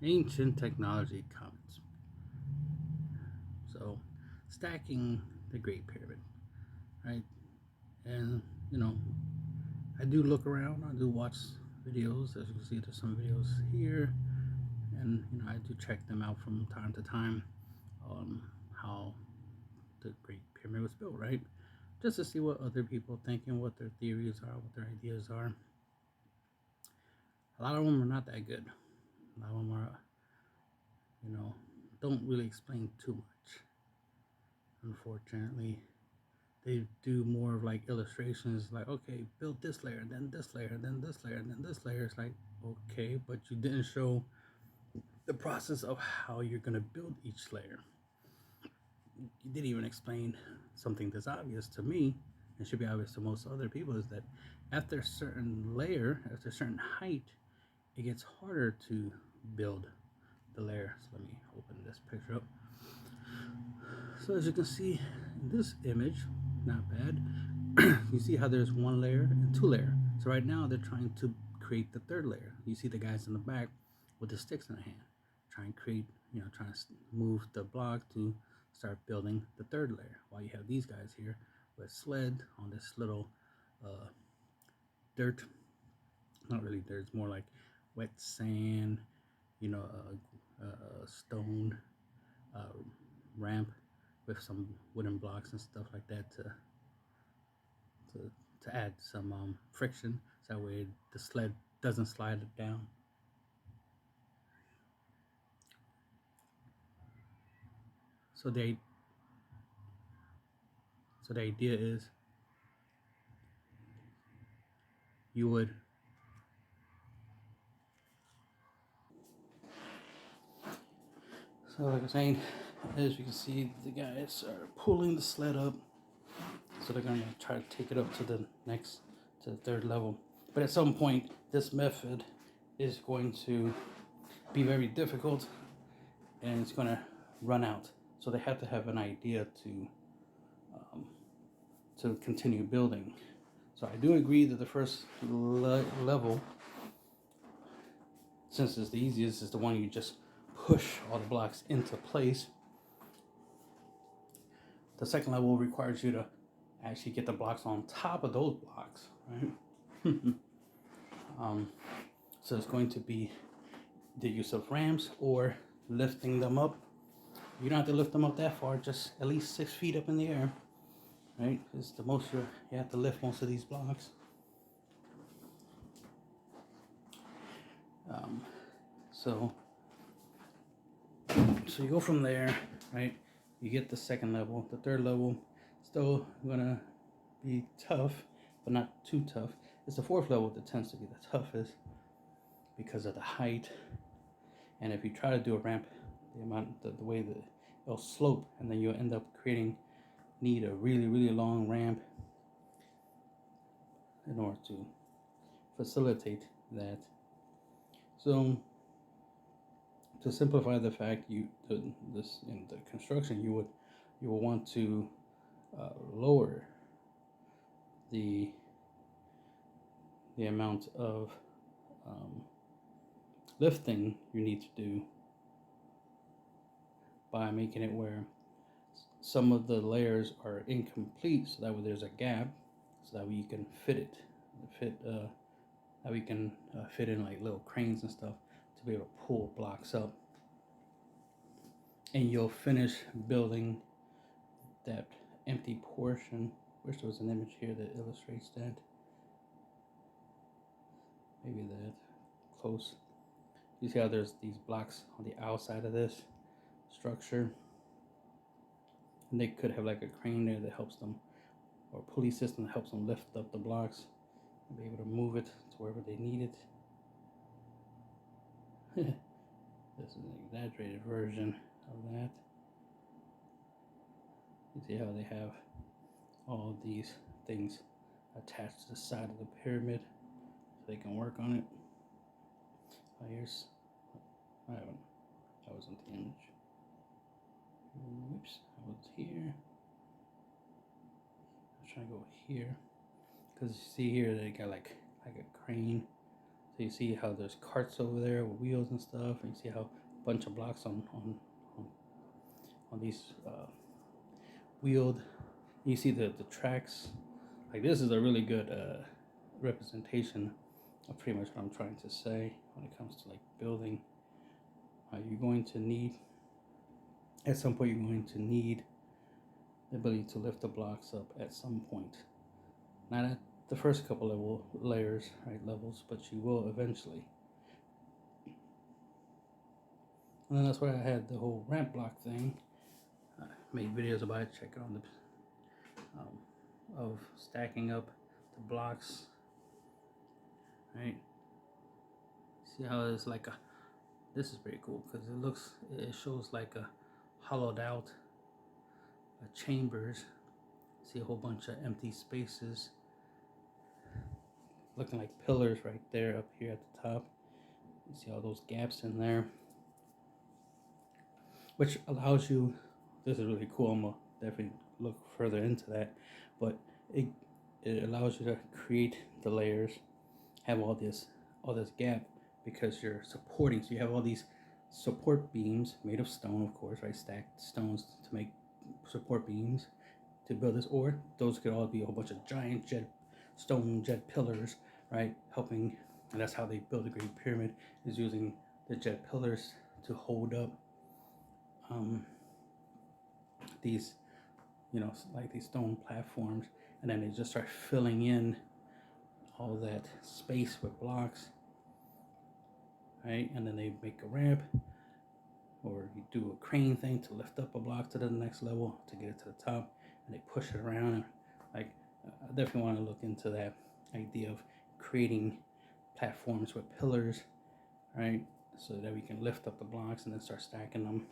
Ancient technology comments. So, stacking the Great Pyramid, right? And you know, I do look around. I do watch videos. As you can see, there's some videos here, and I do check them out from time to time on how the Great Pyramid was built, right? Just to see what other people think and what their theories are, what their ideas are. A lot of them are not that good. A lot of them are, you know, don't really explain too much. Unfortunately, they do more of like illustrations, like okay, build this layer, then this layer, then this layer, then this layer. It's like okay, but you didn't show the process of how you're gonna build each layer. You didn't even explain something that's obvious to me and should be obvious to most other people, is that after a certain layer, after a certain height, it gets harder to build the layer. So let me open this picture up. So as you can see in this image, not bad. You see how there's one layer and two layer. So right now they're trying to create the third layer. You see the guys in the back with the sticks in their hand, trying to create, trying to move the block to start building the third layer. While you have these guys here with sled on this little uh, dirt, not really dirt, it's more like wet sand, stone uh, ramp with some wooden blocks and stuff like that to, to add some friction, so that way the sled doesn't slide it down. So the idea is you would, so like I was saying, as you can see, the guys are pulling the sled up, so they're gonna try to take it up to the third level. But at some point, this method is going to be very difficult, and it's gonna run out. So they have to have an idea um, to continue building. So I do agree that the first level, since it's the easiest, is the one you just push all the blocks into place. The second level requires you to actually get the blocks on top of those blocks, right? um, so it's going to be the use of ramps or lifting them up. You don't have to lift them up that far, just at least 6 feet up in the air, right? It's the most you have to lift most of these blocks. Um, so so you go from there, right? You get the second level. The third level still gonna be tough, but not too tough. It's the fourth level that tends to be the toughest because of the height. And if you try to do a ramp, the way that it'll slope, and then you'll end up need a really really long ramp in order to facilitate that. So to simplify the fact, this in the construction, you will want to lower the amount of um, lifting you need to do by making it where some of the layers are incomplete, so that way there's a gap, so that way you can that we can fit in like little cranes and stuff to be able to pull blocks up, and you'll finish building that empty portion. Wish there was an image here that illustrates that. Maybe that close. You see how there's these blocks on the outside of this structure, and they could have like a crane there that helps them, or a pulley system that helps them lift up the blocks and be able to move it to wherever they need it. This is an exaggerated version of that. You see how they have all of these things attached to the side of the pyramid so they can work on it. Here's, I haven't, that wasn't the image. Oops, I was here. I was trying to go here, because you see here they got like a crane So you see how there's carts over there with wheels and stuff, and you see how a bunch of blocks on these wheeled. You see the tracks. Like this is a really good representation of pretty much what I'm trying to say when it comes to like building. You're going to need, at some point, you're going to need the ability to lift the blocks up at some point. Not at the first couple layers, right, levels, but you will eventually. And then that's why I had the whole ramp block thing. I made videos about it. Check it on the of stacking up the blocks. Right. See how it's like a. This is pretty cool because it shows like a hollowed out chambers. See a whole bunch of empty spaces, looking like pillars right there up here at the top. You see all those gaps in there, which allows you. This is really cool. I'm gonna definitely look further into that, but it allows you to create the layers, have all this gap because you're supporting. So you have all these support beams made of stone, of course, right? Stacked stones to make support beams to build this, or those could all be a whole bunch of giant stone jet pillars, right? Helping, and that's how they build the Great Pyramid, is using the jet pillars to hold up these, like these stone platforms, and then they just start filling in all that space with blocks, right? And then they make a ramp, or you do a crane thing to lift up a block to the next level to get it to the top, and they push it around. And like, I definitely want to look into that idea of creating platforms with pillars, right? So that we can lift up the blocks and then start stacking them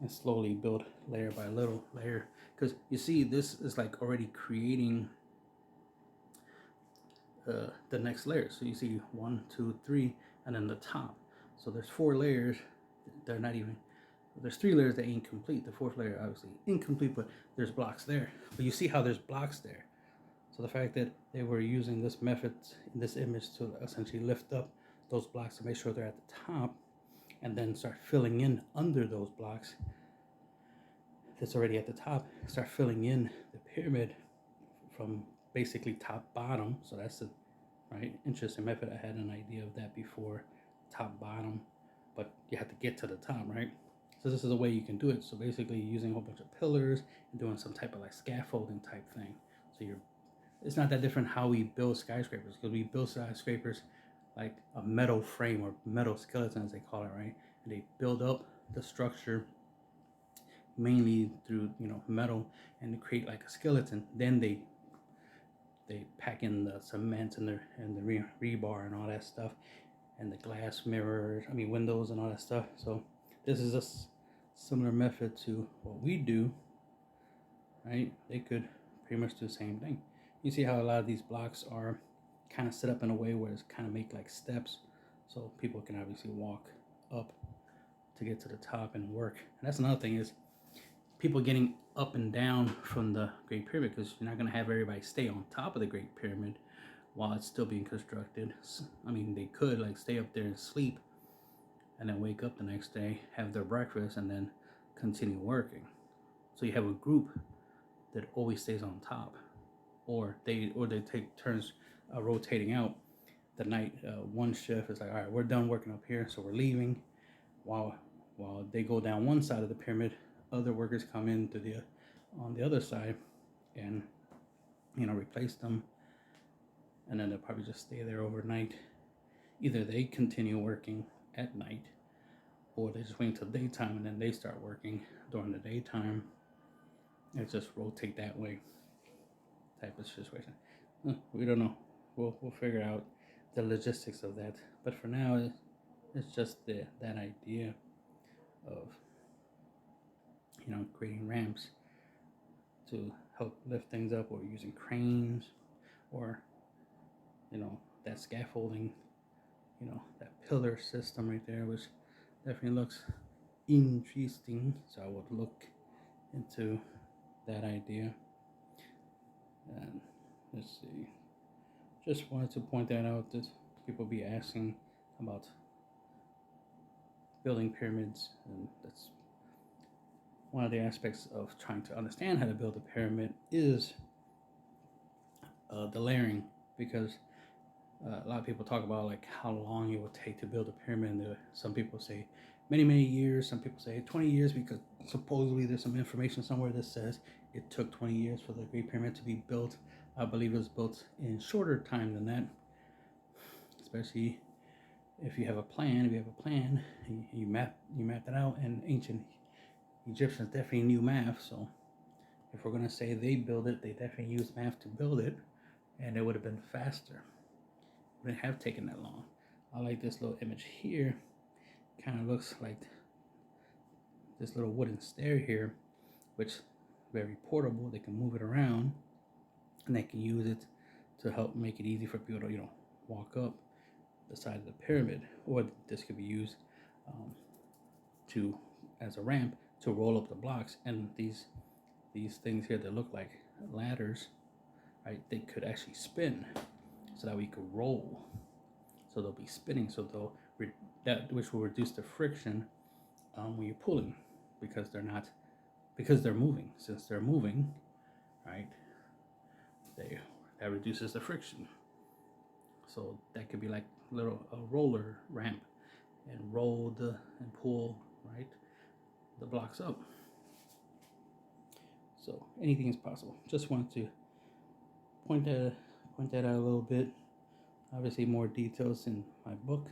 and slowly build layer by little layer. Because you see, this is like already creating the next layer. So you see 1, 2, 3, and then the top. So there's 4 layers. They're not even. There's 3 layers that ain't complete. The 4th layer obviously incomplete, but there's blocks there. But you see how there's blocks there. So the fact that they were using this method in this image to essentially lift up those blocks to make sure they're at the top, and then start filling in under those blocks that's already at the top, start filling in the pyramid from basically top bottom. So that's the right interesting method. I had an idea of that before, top bottom, but you have to get to the top, right? So this is a way you can do it. So basically using a whole bunch of pillars and doing some type of like scaffolding type thing. So it's not that different how we build skyscrapers, because we build skyscrapers like a metal frame or metal skeleton, as they call it, right? And they build up the structure mainly through metal and create like a skeleton. Then they pack in the cement and the rebar and all that stuff, and the glass mirrors, windows and all that stuff. So this is a similar method to what we do, right? They could pretty much do the same thing. You see how a lot of these blocks are kind of set up in a way where it's kind of make like steps, so people can obviously walk up to get to the top and work. And that's another thing, is people getting up and down from the Great Pyramid, because you're not going to have everybody stay on top of the Great Pyramid while it's still being constructed. They could like stay up there and sleep, and then wake up the next day, have their breakfast, and then continue working. So you have a group that always stays on top, or they take turns rotating out. The night one shift is like, all right, we're done working up here, so we're leaving. While they go down one side of the pyramid, other workers come in on the other side and replace them, and then they'll probably just stay there overnight. Either they continue working at night, or they just wait until daytime and then they start working during the daytime. It just rotate that way type of situation. We don't know. We'll figure out the logistics of that. But for now, it's just that idea of creating ramps to help lift things up, or using cranes, or that scaffolding, that pillar system right there, which definitely looks interesting. So I would look into that idea. And let's see, just wanted to point that out, that people be asking about building pyramids, and that's one of the aspects of trying to understand how to build a pyramid is the layering, because a lot of people talk about like how long it will take to build a pyramid. And some people say many years. Some people say 20 years, because supposedly there's some information somewhere that says it took 20 years for the Great Pyramid to be built. I believe it was built in shorter time than that, especially if you have a plan. If you have a plan, you map it out. And ancient Egyptians definitely knew math, so if we're gonna say they built it, they definitely used math to build it, and it would have been faster. It wouldn't have taken that long. I like this little image here. Kind of looks like this little wooden stair here, which is very portable. They can move it around, and they can use it to help make it easy for people to, walk up the side of the pyramid. Or this could be used to as a ramp to roll up the blocks. And these things here that look like ladders, right? They could actually spin, so that we could roll. So they'll be spinning. So which will reduce the friction when you're pulling, because they're moving. Since they're moving, right? That reduces the friction. So that could be like a roller ramp, and and pull, right, the blocks up. So anything is possible. Just wanted to point that out a little bit. Obviously, more details in my book.